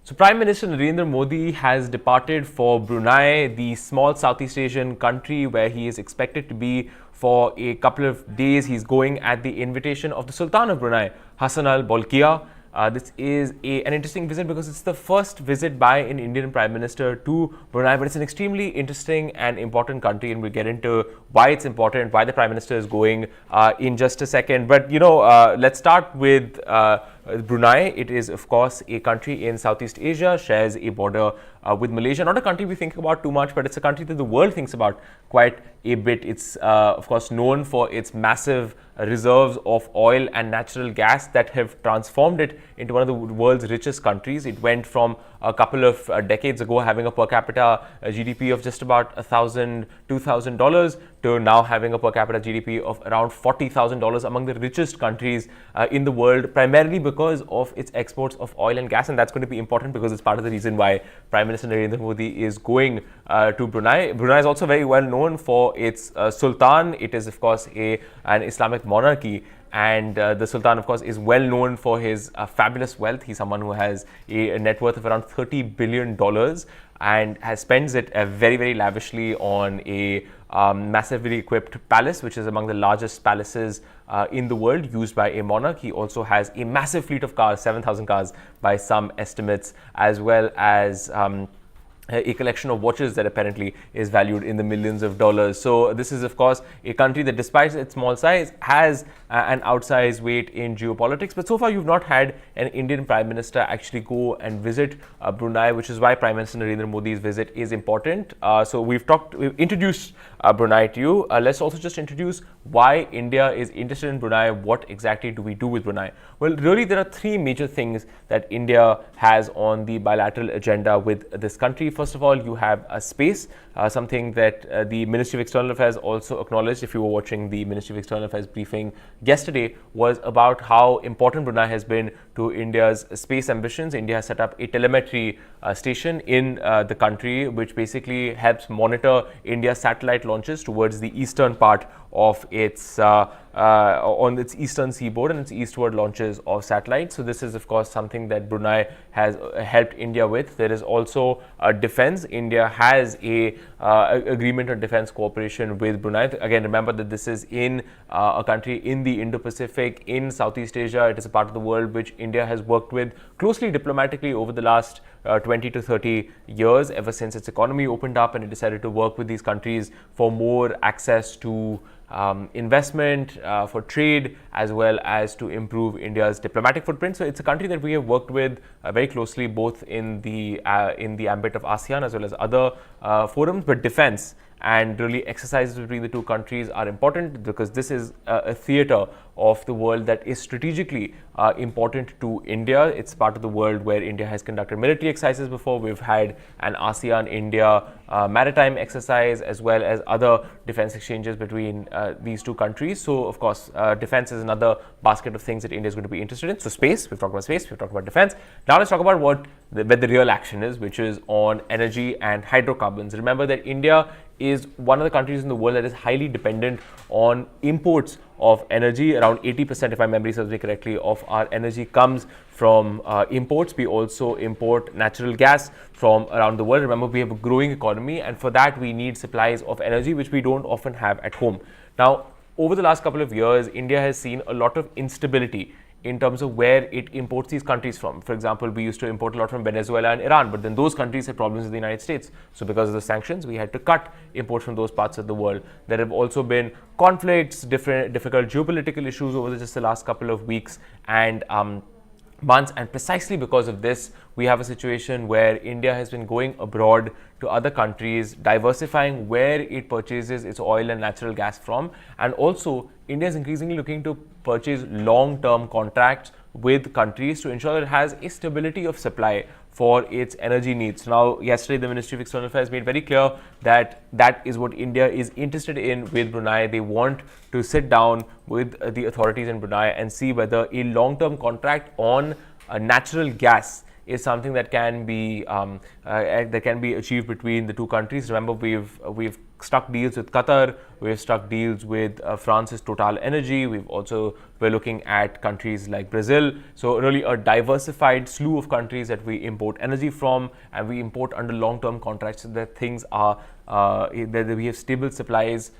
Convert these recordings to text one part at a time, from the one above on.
So, Prime Minister Narendra Modi has departed for Brunei, the small Southeast Asian country where he is expected to be for a couple of days. He's going at the invitation of the Sultan of Brunei, Hassan Al Bolkiah. This is an interesting visit because it's the first visit by an Indian Prime Minister to Brunei, but it's an extremely interesting and important country, and we'll get into why it's important, why the Prime Minister is going in just a second. But let's start with Brunei. It is, of course, a country in Southeast Asia, shares a border with Malaysia. Not a country we think about too much, but it's a country that the world thinks about quite a bit. It's, of course, known for its massive reserves of oil and natural gas that have transformed it into one of the world's richest countries. It went from a couple of decades ago having a per capita GDP of just about $2,000 to now having a per capita GDP of around $40,000, among the richest countries in the world, primarily because of its exports of oil and gas. And that's going to be important because it's part of the reason why Prime Minister Narendra Modi is going to Brunei. Brunei is also very well known for its Sultan. It is, of course, an Islamic monarchy. And the Sultan, of course, is well known for his fabulous wealth. He's someone who has a net worth of around $30 billion and spends it very, very lavishly on a massively equipped palace, which is among the largest palaces in the world, used by a monarch. He also has a massive fleet of cars, 7,000 cars by some estimates, as well as a collection of watches that apparently is valued in the millions of dollars. So this is, of course, a country that, despite its small size, has an outsized weight in geopolitics. But so far, you've not had an Indian Prime Minister actually go and visit Brunei, which is why Prime Minister Narendra Modi's visit is important. So we've introduced Brunei to you. Let's also just introduce why India is interested in Brunei. What exactly do we do with Brunei? Well, really, there are three major things that India has on the bilateral agenda with this country. First of all, you have space, something that the Ministry of External Affairs also acknowledged. If you were watching the Ministry of External Affairs briefing yesterday, was about how important Brunei has been to India's space ambitions. India has set up a telemetry station in the country, which basically helps monitor India's satellite launches towards the eastern part of its on its eastern seaboard and its eastward launches of satellites. So this is, of course, something that Brunei has helped India with. There is also defense. India has a agreement on defense cooperation with Brunei. Again, remember that this is in a country in the Indo-Pacific, in Southeast Asia. It is a part of the world which India has worked with closely diplomatically over the last 20 to 30 years, ever since its economy opened up and it decided to work with these countries for more access to investment, for trade, as well as to improve India's diplomatic footprint. So it's a country that we have worked with very closely, both in the ambit of ASEAN as well as other forums. But defense and really exercises between the two countries are important because this is a theater of the world that is strategically important to India. It's part of the world where India has conducted military exercises before. We've had an ASEAN-India maritime exercise, as well as other defense exchanges between these two countries. So, of course, defense is another basket of things that India is going to be interested in. So, space, we've talked about space, we've talked about defense. Now, let's talk about where the real action is, which is on energy and hydrocarbons. Remember that India is one of the countries in the world that is highly dependent on imports of energy. Around 80%, if my memory serves me correctly, of our energy comes from imports. We also import natural gas from around the world. Remember, we have a growing economy, and for that we need supplies of energy, which we don't often have at home. Now, over the last couple of years, India has seen a lot of instability in terms of where it imports these countries from. For example, we used to import a lot from Venezuela and Iran, but then those countries had problems with the United States. So because of the sanctions, we had to cut imports from those parts of the world. There have also been conflicts, difficult geopolitical issues over just the last couple of weeks and months, and precisely because of this, we have a situation where India has been going abroad to other countries, diversifying where it purchases its oil and natural gas from, and also India is increasingly looking to purchase long-term contracts with countries to ensure that it has a stability of supply for its energy needs. Now, yesterday, the Ministry of External Affairs made very clear that that is what India is interested in with Brunei. They want to sit down with the authorities in Brunei and see whether a long-term contract on natural gas is something that can be achieved between the two countries. Remember, we've struck deals with Qatar, we've struck deals with France's Total Energy. We're looking at countries like Brazil. So really a diversified slew of countries that we import energy from, and we import under long-term contracts, so that things are that we have stable supplies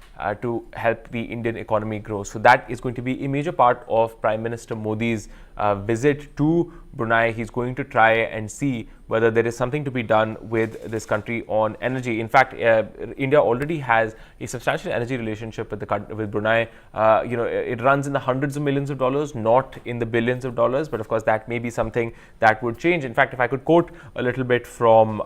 to help the Indian economy grow. So that is going to be a major part of Prime Minister Modi's visit to Brunei. He's going to try and see whether there is something to be done with this country on energy. In fact, India already has a substantial energy relationship with Brunei. It runs in the hundreds of millions of dollars, not in the billions of dollars. But of course, that may be something that would change. In fact, if I could quote a little bit from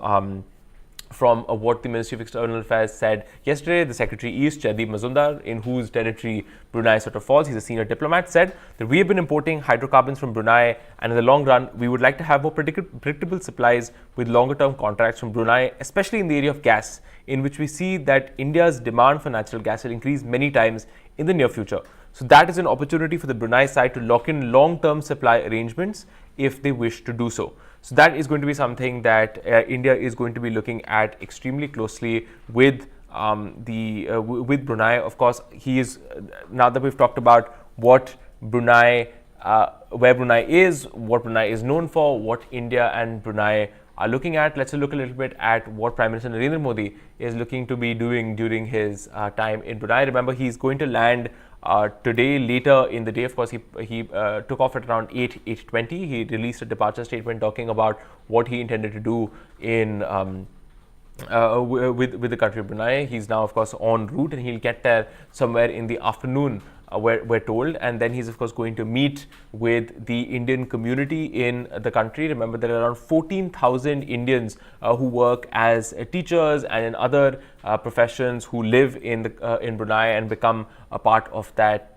what the Ministry of External Affairs said yesterday, the Secretary East, Jaideep Mazumdar, in whose territory Brunei sort of falls, he's a senior diplomat, said that we have been importing hydrocarbons from Brunei, and in the long run, we would like to have more predictable supplies with longer-term contracts from Brunei, especially in the area of gas, in which we see that India's demand for natural gas will increase many times in the near future. So that is an opportunity for the Brunei side to lock in long-term supply arrangements if they wish to do so. So that is going to be something that India is going to be looking at extremely closely with with Brunei. Of course, now that we've talked about what Brunei, where Brunei is, what Brunei is known for, what India and Brunei are looking at, let's look a little bit at what Prime Minister Narendra Modi is looking to be doing during his time in Brunei. Remember, he's going to land today, later in the day. Of course, he took off at around 8:20. He released a departure statement talking about what he intended to do in with the country of Brunei. He's now, of course, en route, and he'll get there somewhere in the afternoon, we're told, and then he's of course going to meet with the Indian community in the country. Remember, there are around 14,000 Indians who work as teachers and in other professions who live in Brunei and become a part of that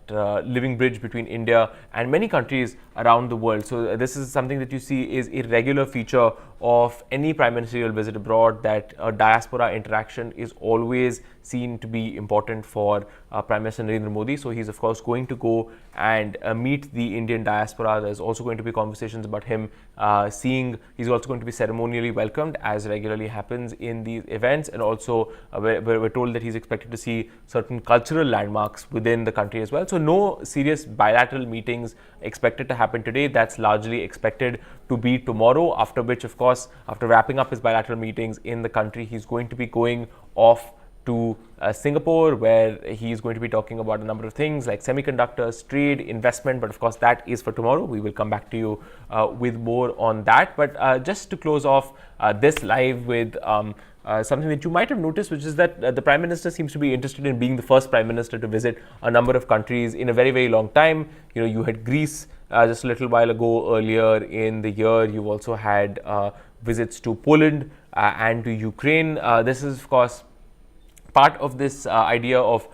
living bridge between India and many countries around the world. So this is something that you see is a regular feature of any prime ministerial visit abroad, that diaspora interaction is always seen to be important for Prime Minister Narendra Modi. So he's of course going to go and meet the Indian diaspora. There's also going to be conversations about him he's also going to be ceremonially welcomed, as regularly happens in these events, and also we're told that he's expected to see certain cultural landmarks within the country as well. So no serious bilateral meetings expected to happen today. That's largely expected to be tomorrow, after which, of course, after wrapping up his bilateral meetings in the country, he's going to be going off to Singapore, where he is going to be talking about a number of things like semiconductors, trade, investment. But of course, that is for tomorrow. We will come back to you with more on that. But just to close off this live with something that you might have noticed, which is that the Prime Minister seems to be interested in being the first Prime Minister to visit a number of countries in a very, very long time. You know, you had Greece just a little while ago earlier in the year. You've also had visits to Poland and to Ukraine. This is, of course, part of this idea of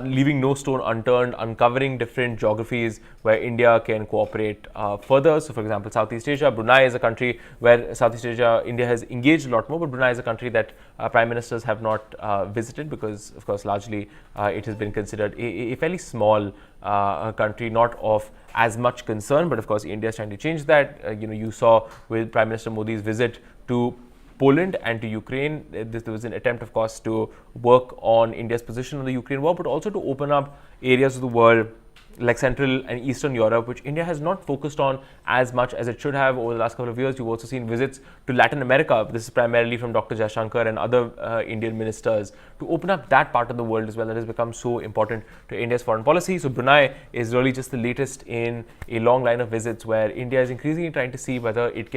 leaving no stone unturned, uncovering different geographies where India can cooperate further. So, for example, Southeast Asia, Brunei is a country where Southeast Asia, India has engaged a lot more, but Brunei is a country that prime ministers have not visited because, of course, largely it has been considered a fairly small country, not of as much concern. But of course, India is trying to change that. You saw with Prime Minister Modi's visit to Poland and to Ukraine, there was an attempt, of course, to work on India's position on the Ukraine war, but also to open up areas of the world like Central and Eastern Europe, which India has not focused on as much as it should have over the last couple of years. You've also seen visits to Latin America. This is primarily from Dr. Jaishankar and other Indian ministers, to open up that part of the world as well, that has become so important to India's foreign policy. So Brunei is really just the latest in a long line of visits where India is increasingly trying to see whether it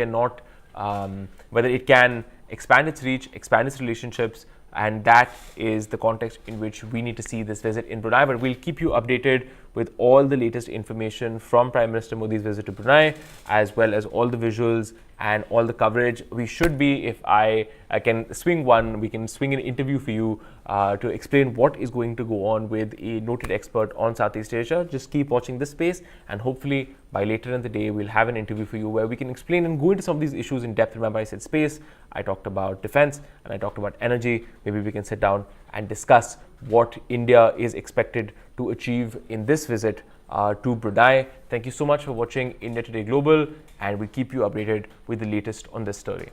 can expand its reach, expand its relationships, and that is the context in which we need to see this visit in Brunei. But we'll keep you updated with all the latest information from Prime Minister Modi's visit to Brunei, as well as all the visuals and all the coverage. We should be, if I can swing one, we can swing an interview for you to explain what is going to go on with a noted expert on Southeast Asia. Just keep watching this space, and hopefully by later in the day, we'll have an interview for you where we can explain and go into some of these issues in depth. Remember, I said space, I talked about defense, and I talked about energy. Maybe we can sit down and discuss what India is expected to achieve in this visit to Brunei. Thank you so much for watching India Today Global, and we'll keep you updated with the latest on this story.